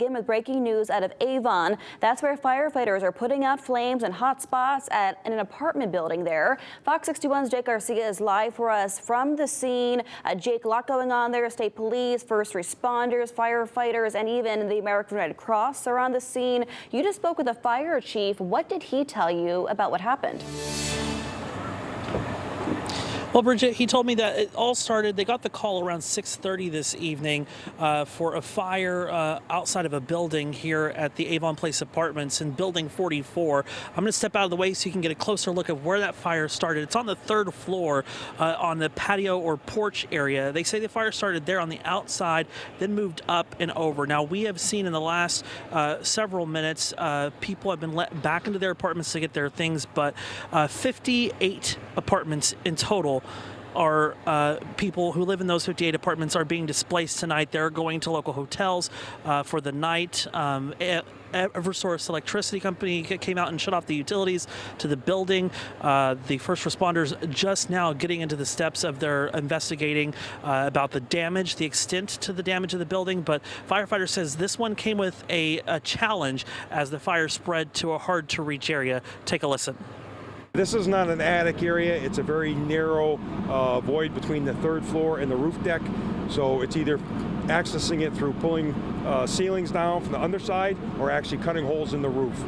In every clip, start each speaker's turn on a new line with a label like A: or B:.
A: Again, with breaking news out of Avon, that's where firefighters are putting out flames in hot spots in an apartment building there. Fox 61's Jake Garcia is live for us from the scene. Jake, a lot going on there. State police, first responders, firefighters, and even the American Red Cross are on the scene. You just spoke with a fire chief. What did he tell you about what happened?
B: Well, Bridget, he told me that it all started, they got the call around 6:30 this evening for a fire outside of a building here at the Avon Place Apartments in Building 44. I'm going to step out of the way so you can get a closer look of where that fire started. It's on the third floor on the patio or porch area. They say the fire started there on the outside, then moved up and over. Now, we have seen in the last several minutes, people have been let back into their apartments to get their things, but 58 apartments in total are people who live in those 58 apartments are being displaced tonight. They're going to local hotels for the night. Eversource Electricity Company came out and shut off the utilities to the building. The first responders just now getting into the steps of their investigating about the damage, the extent to the damage of the building. But firefighter says this one came with a challenge as the fire spread to a hard to reach area. Take a listen.
C: This is not an attic area. It's a very narrow void between the third floor and the roof deck. So it's either accessing it through pulling ceilings down from the underside or actually cutting holes in the roof.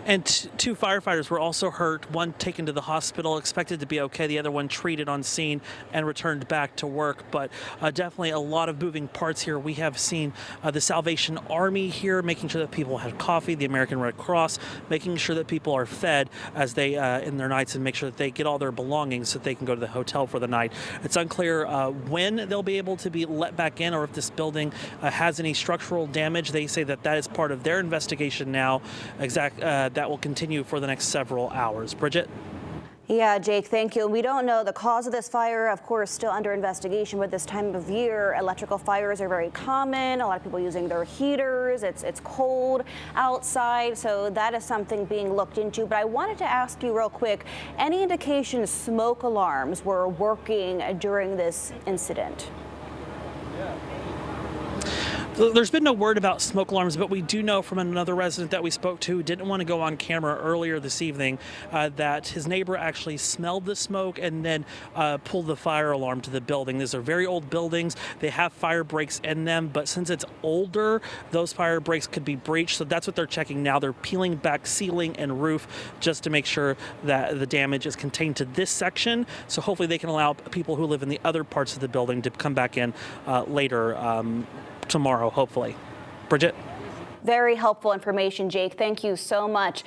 B: And two firefighters were also hurt, one taken to the hospital, expected to be okay, the other one treated on scene and returned back to work. But definitely a lot of moving parts here. We have seen the Salvation Army here making sure that people have coffee, the American Red Cross making sure that people are fed as they in their nights and make sure that they get all their belongings so that they can go to the hotel for the night. It's unclear when they'll be able to be let back in or if this building has any structural damage. They say that that is part of their investigation now. That will continue for the next several hours. Bridget?
A: Yeah, Jake, thank you. We don't know the cause of this fire, of course, still under investigation, but this time of year, electrical fires are very common. A lot of people using their heaters. It's cold outside, so that is something being looked into. But I wanted to ask you real quick, any indication smoke alarms were working during this incident?
B: There's been no word about smoke alarms, but we do know from another resident that we spoke to who didn't want to go on camera earlier this evening that his neighbor actually smelled the smoke and then pulled the fire alarm to the building. These are very old buildings. They have fire breaks in them, but since it's older, those fire breaks could be breached. So that's what they're checking now. They're peeling back ceiling and roof just to make sure that the damage is contained to this section. So hopefully they can allow people who live in the other parts of the building to come back in later tomorrow, hopefully. Bridget?
A: Very helpful information, Jake. Thank you so much.